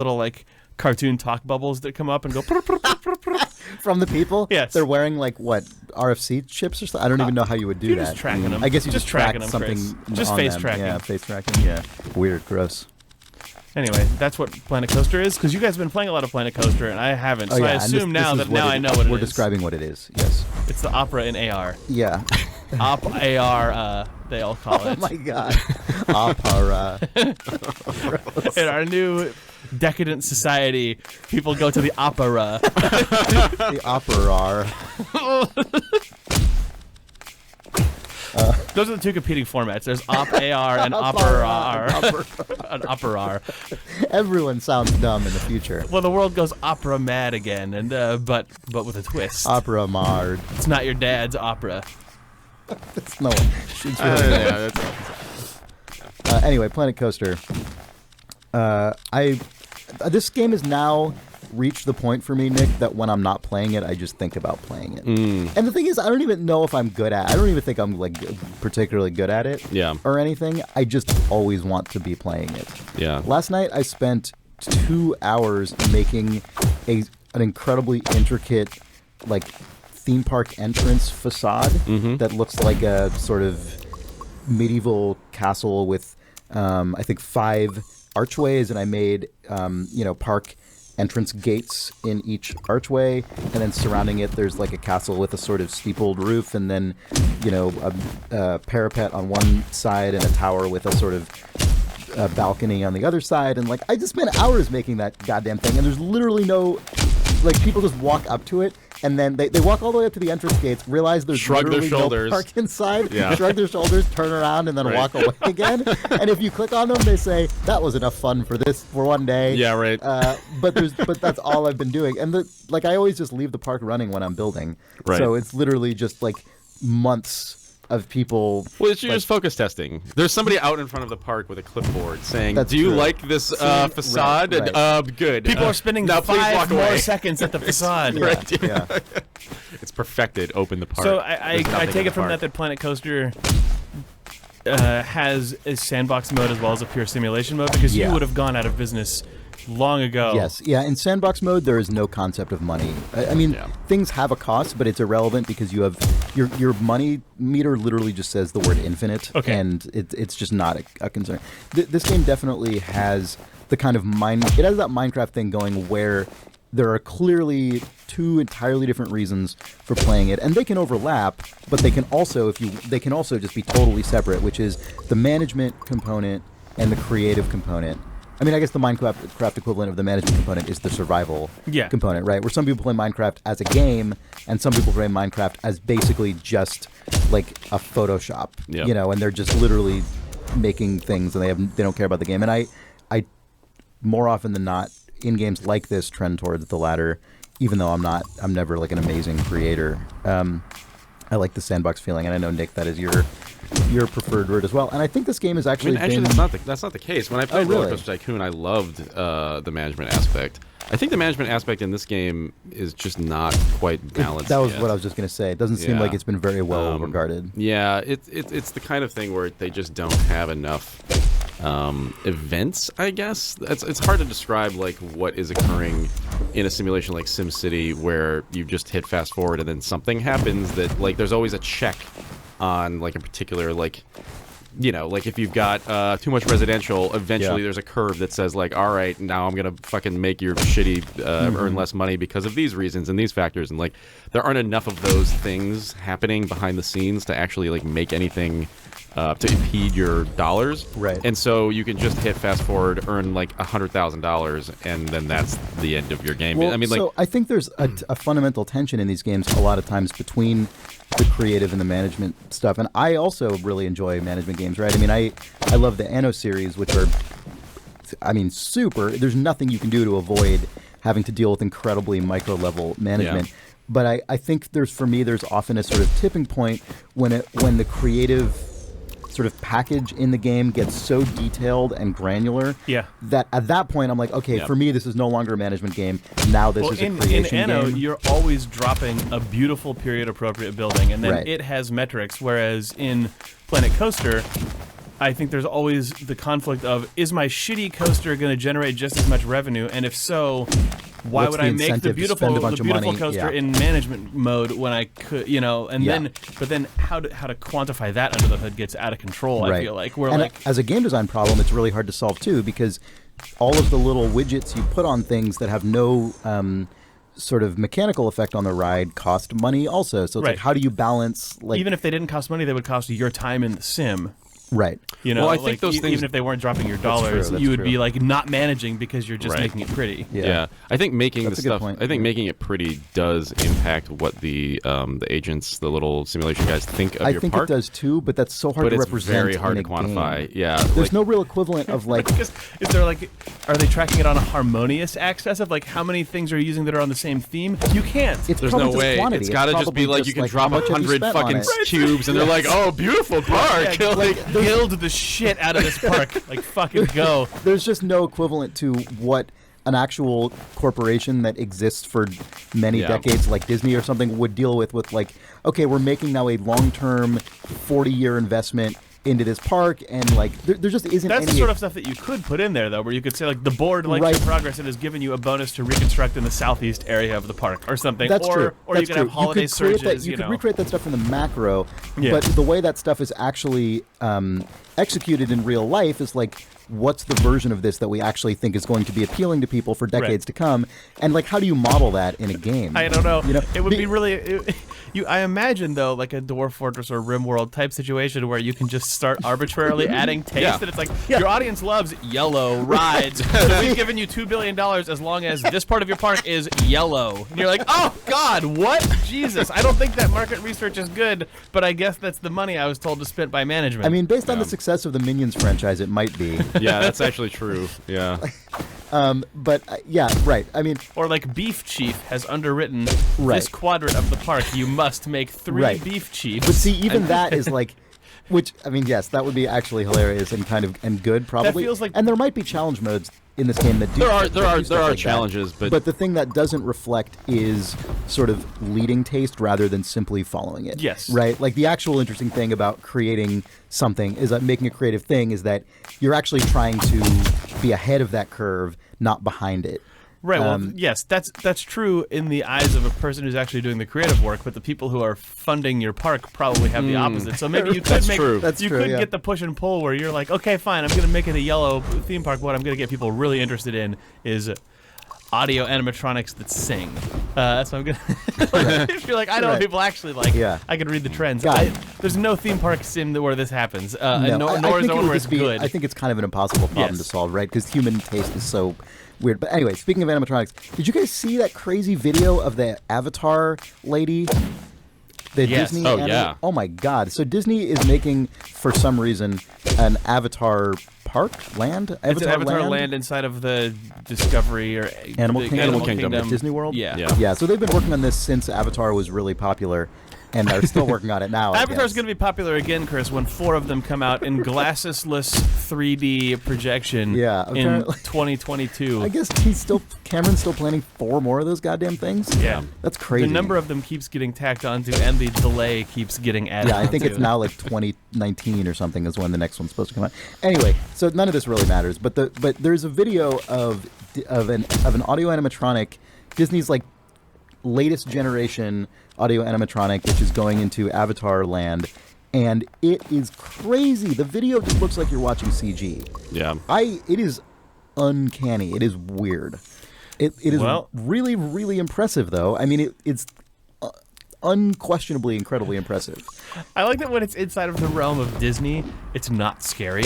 little like cartoon talk bubbles that come up and go from the people. Yes, they're wearing like what RFC chips or something. I don't even know how you would do you're that. Just tracking them. I guess you just track tracking them, something. Chris. Just on face them. tracking. Yeah, face tracking. Yeah, weird, gross. Anyway, that's what Planet Coaster is, because you guys have been playing a lot of Planet Coaster and I haven't. So I assume now I know what it is. We're describing what it is. Yes. It's the opera in AR. Yeah. Op AR. They all call it. Oh my god. Opera. In our new decadent society, people go to the opera. The opera. Those are the two competing formats. There's Op AR and Opera. An Opera. Everyone sounds dumb in the future. Well, the world goes opera mad again, and but with a twist. Opera mard. It's not your dad's opera. It's no one. It's really anyway, Planet Coaster. This game has now reached the point for me, Nick, that when I'm not playing it, I just think about playing it. And the thing is, I don't even know if I'm good at it. I don't even think I'm like particularly good at it or anything. I just always want to be playing it. Yeah. Last night, I spent 2 hours making an incredibly intricate, like, theme park entrance facade that looks like a sort of medieval castle with, I think, 5 archways, and I made, park entrance gates in each archway, and then surrounding it there's like a castle with a sort of steepled roof, and then a parapet on one side and a tower with a sort of balcony on the other side. And like I just spent hours making that goddamn thing, and there's literally no, like, people just walk up to it and then they walk all the way up to the entrance gates, realize there's literally no park inside, shrug their shoulders, turn around, and then walk away again. And if you click on them, they say, that was enough fun for one day. Yeah, right. But that's all I've been doing. And I always just leave the park running when I'm building. Right. So it's literally just like months of people. Well, it's just focus testing. There's somebody out in front of the park with a clipfork saying, "Do you like this facade?" Right. And, good. People are spending now 5 more seconds at the facade. Right. Yeah. It's perfected. Open the park. So I take it from that Planet Coaster has a sandbox mode as well as a pure simulation mode, because you would have gone out of business long ago. Yes, yeah. In sandbox mode, there is no concept of money. I mean, things have a cost, but it's irrelevant because you have your money meter literally just says the word infinite, and it's just not a concern. This game definitely has the kind of it has that Minecraft thing going where there are clearly 2 entirely different reasons for playing it, and they can overlap, but they can also just be totally separate, which is the management component and the creative component. I mean, I guess the Minecraft equivalent of the management component is the survival component, right? Where some people play Minecraft as a game, and some people play Minecraft as basically just like a Photoshop, and they're just literally making things, and they don't care about the game. And I more often than not, in games like this, trend towards the latter, even though I'm never like an amazing creator. I like the sandbox feeling, and I know, Nick, that is your preferred word as well. And I think this game is actually that's not the case. When I played Roller Coaster Tycoon, I loved the management aspect. I think the management aspect in this game is just not quite balanced. That was what I was just going to say. It doesn't seem like it's been very well regarded. Yeah, it's the kind of thing where they just don't have enough events, I guess. It's hard to describe like what is occurring in a simulation like SimCity, where you just hit fast forward and then something happens that, like, there's always a check on like a particular, like, like if you've got too much residential, eventually there's a curve that says like, all right, now I'm gonna fucking make your shitty earn less money because of these reasons and these factors, and like there aren't enough of those things happening behind the scenes to actually like make anything to impede your dollars. Right. And so you can just hit fast forward, earn like $100,000, and then that's the end of your game. Well, I mean, like, so I think there's a fundamental tension in these games a lot of times between the creative and the management stuff. And I also really enjoy management games, right? I mean, I love the Anno series, which are, I mean, super. There's nothing you can do to avoid having to deal with incredibly micro-level management. Yeah. But I think there's often a sort of tipping point when the creative sort of package in the game gets so detailed and granular that at that point I'm like, okay, for me this is no longer a management game. Now this is a creation game. In Anno, you're always dropping a beautiful period-appropriate building, and then it has metrics, whereas in Planet Coaster, I think there's always the conflict of, is my shitty coaster going to generate just as much revenue? And if so, why would I make the beautiful coaster in management mode when I could, and then how to quantify that under the hood gets out of control, I feel like. As a game design problem, it's really hard to solve too, because all of the little widgets you put on things that have no sort of mechanical effect on the ride cost money also. So it's like, how do you balance, even if they didn't cost money, they would cost you your time in the sim. Right. I think those things, even if they weren't dropping your dollars, you would be like not managing because you're just making it pretty. Yeah. I think making making it pretty does impact what the agents, the little simulation guys think of your park. I think it does too, but that's so hard to represent. It's very hard to quantify. Game. Yeah. There's no real equivalent of like. Because is there are they tracking it on a harmonious axis of like how many things are you using that are on the same theme? You can't. There's no way. Quantity. It's got to just be like you can drop 100 fucking cubes and they're like, oh, beautiful park. Build the shit out of this park. Like, fucking go. There's just no equivalent to what an actual corporation that exists for many decades, like Disney or something, would deal with like, okay, we're making now a long-term 40-year investment into this park, and like there just isn't That's any... the sort of stuff that you could put in there, though, where you could say, like, the board likes your progress and has given you a bonus to reconstruct in the southeast area of the park or something. That's true. Or you could have holiday surges. You could recreate that stuff in the macro, but the way that stuff is actually executed in real life is like, what's the version of this that we actually think is going to be appealing to people for decades to come, and like, how do you model that in a game? I don't know. It would be really... I imagine, though, like a Dwarf Fortress or RimWorld type situation where you can just start arbitrarily adding taste, and it's like, your audience loves yellow rides, so we've given you $2 billion as long as this part of your park is yellow. And you're like, oh, God, what? Jesus, I don't think that market research is good, but I guess that's the money I was told to spend by management. I mean, based on the success of the Minions franchise, it might be. Yeah, that's actually true. Yeah. But right. I mean, or like Beef Chief has underwritten this quadrant of the park. You must make 3 Beef Chiefs. But see, even that is like, which I mean, yes, that would be actually hilarious and good probably. That feels like, and there might be challenge modes in this game that do. There are challenges, but the thing that doesn't reflect is sort of leading taste rather than simply following it. Yes. Right. Like the actual interesting thing about creating something is that making a creative thing is that you're actually trying to be ahead of that curve, not behind it. Right. Well, yes, that's true in the eyes of a person who's actually doing the creative work, but the people who are funding your park probably have the opposite. So maybe you could get the push and pull where you're like, okay, fine, I'm going to make it a yellow theme park. What I'm going to get people really interested in is audio animatronics that sing. That's what I'm going to... If you're like, I know what people actually like, I can read the trends. There's no theme park sim where this happens, nor is there one where it's good. I think it's kind of an impossible problem to solve, right? Because human taste is so... weird. But anyway, speaking of animatronics, did you guys see that crazy video of the Avatar lady? The Disney Oh my God. So Disney is making, for some reason, an Avatar land? It's an Avatar land inside of the Discovery or Animal Kingdom. At Disney World? Yeah. So they've been working on this since Avatar was really popular. And they're still working on it now. Avatar's going to be popular again, Chris, when 4 of them come out in glassesless 3D projection in 2022. I guess Cameron's still planning 4 more of those goddamn things? Yeah. That's crazy. The number of them keeps getting tacked onto, and the delay keeps getting added. Yeah, I think it's now like 2019 or something is when the next one's supposed to come out. Anyway, so none of this really matters, but there's a video of an audio animatronic, Disney's like latest generation audio animatronic, which is going into Avatar land, and it is crazy. The video just looks like you're watching CG. Yeah. It is uncanny. It is weird. It is really, really impressive, though. I mean, it's unquestionably incredibly impressive. I like that when it's inside of the realm of Disney, it's not scary.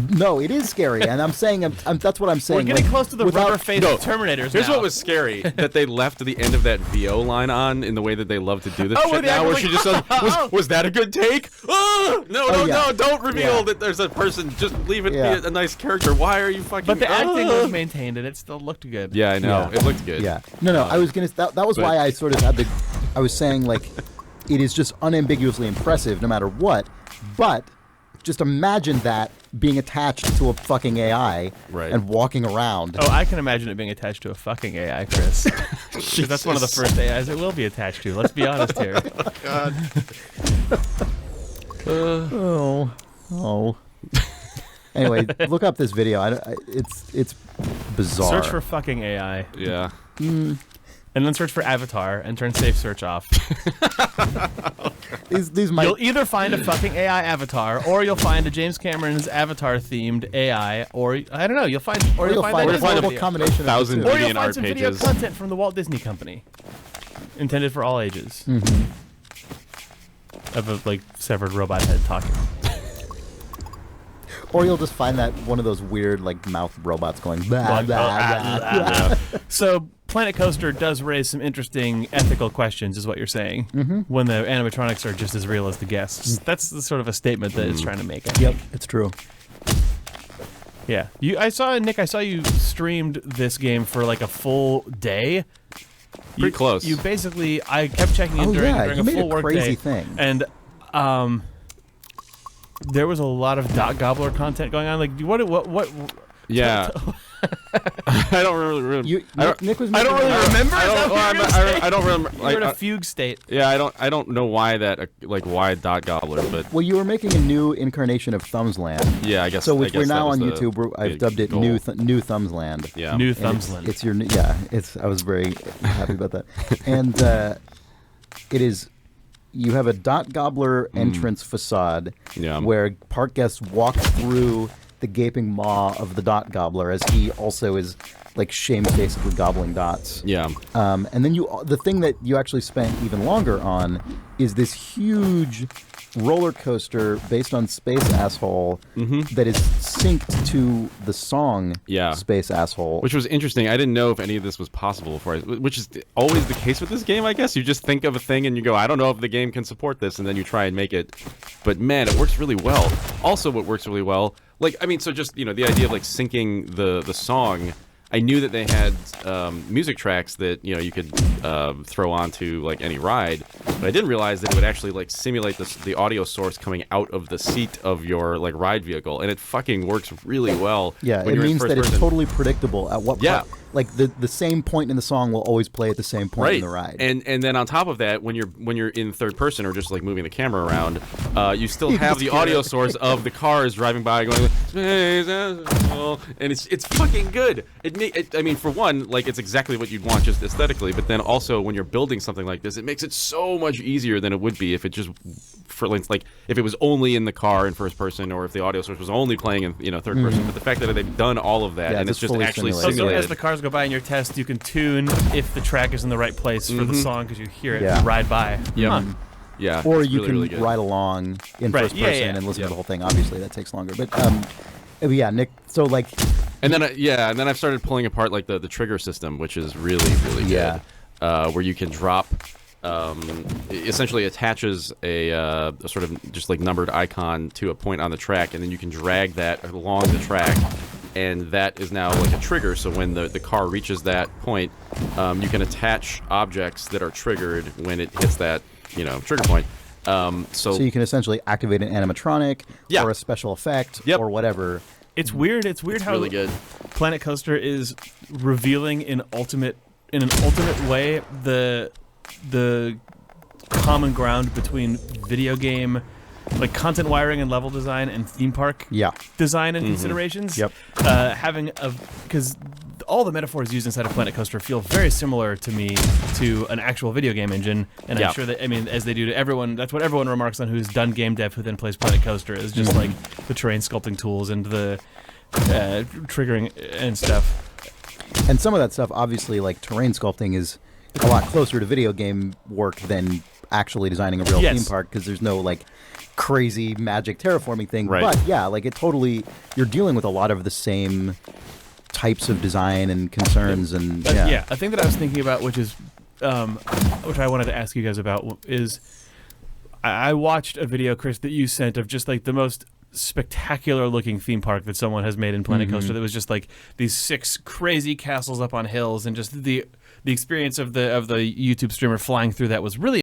No, it is scary, and I'm saying that's what I'm saying. We're getting close to the rubber-faced Terminators. Here's what was scary: that they left the end of that VO line on in the way that they love to do this shit now, where she just was that a good take? Oh, no, don't reveal that there's a person. Just leave it be a nice character. Why are you fucking? But the acting was maintained, and it still looked good. Yeah, I know. It looked good. Yeah. No, I was gonna. That was why I sort of had I was saying, like, it is just unambiguously impressive no matter what, but just imagine that being attached to a fucking AI and walking around. Oh, I can imagine it being attached to a fucking AI, Chris. Because that's one of the first AIs it will be attached to. Let's be honest here. Oh, God. Oh. Anyway, look up this video. It's bizarre. Search for fucking AI. Yeah. And then search for avatar and turn safe search off. You'll either find a fucking AI avatar, or you'll find a James Cameron's avatar themed AI, or I don't know. You'll find a combination of 1,000 or you'll DeviantArt find some video pages. content from the Walt Disney Company, intended for all ages. Of a like severed robot head talking. Or you'll just find that one of those weird like mouth robots going blah, blah, blah. So Planet Coaster does raise some interesting ethical questions, is what you're saying, when the animatronics are just as real as the guests. That's the sort of a statement that it's trying to make. Yep, it's true. Yeah, Nick, I saw you streamed this game for like a full day. Pretty close. You basically, I kept checking in during a full work day, thing. And there was a lot of Dot Gobbler content going on. Like, what? Yeah. I don't really remember. Nick was. I don't really remember. I don't remember. You're in a fugue state. Yeah, I don't know why that why Dot Gobbler, but well, you were making a new incarnation of Thumbsland. Yeah, I guess. So I guess we're now on the YouTube. I've dubbed it goal. New Thumbsland. Yeah, New Thumbsland. It's your I was very happy about that, and it is. You have a Dot Gobbler entrance facade where park guests walk through the gaping maw of the Dot Gobbler as he also is like shamefacedly gobbling dots. Yeah. And then the thing that you actually spent even longer on is this huge roller coaster based on Space Asshole that is synced to the song Space Asshole. Which was interesting. I didn't know if any of this was possible before, which is always the case with this game, I guess. You just think of a thing and you go, I don't know if the game can support this, and then you try and make it. But man, it works really well. Also, what works really well, like, I mean, so just, the idea of like syncing the song. I knew that they had music tracks that you could throw onto like any ride, but I didn't realize that it would actually like simulate the audio source coming out of the seat of your like ride vehicle, and it fucking works really well. Yeah, it means that it's totally predictable at what point. Like the same point in the song will always play at the same point in the ride. And then on top of that, when you're in third person or just like moving the camera around, you still have the audio source of the cars driving by going, and it's fucking good. I mean, for one, like it's exactly what you'd want just aesthetically, but then also when you're building something like this, it makes it so much easier than it would be if it just, for like, if it was only in the car in first person, or if the audio source was only playing in third person. But the fact that they've done all of that and it's just actually simulated. So as the cars go by in your test, you can tune if the track is in the right place for the song because you hear it ride by. Yeah. Yeah. Or you can ride along in first person and listen to the whole thing. Obviously, that takes longer. But yeah, Nick. So like. And then and then I've started pulling apart like the trigger system, which is really good. Where you can drop, essentially attaches a sort of just like numbered icon to a point on the track, and then you can drag that along the track, and that is now like a trigger. So when the car reaches that point, you can attach objects that are triggered when it hits that trigger point. So you can essentially activate an animatronic or a special effect or whatever. It's weird. It's weird how really good. Planet Coaster is revealing in an ultimate way the common ground between video game, like content wiring and level design, and theme park design and considerations. Yep. Because all the metaphors used inside of Planet Coaster feel very similar to me to an actual video game engine, and I'm sure that, I mean, as they do to everyone, that's what everyone remarks on who's done game dev who then plays Planet Coaster, is just like the terrain sculpting tools and the triggering and stuff. And some of that stuff, obviously, like terrain sculpting, is a lot closer to video game work than actually designing a real theme park, because there's no like crazy magic terraforming thing. Right. But yeah, like you're dealing with a lot of the same types of design and concerns. And a thing that I was thinking about, which is which I wanted to ask you guys about, is I watched a video, Chris, that you sent of just like the most spectacular looking theme park that someone has made in Planet Coaster, that was just like these 6 crazy castles up on hills, and just the experience of the YouTube streamer flying through that was really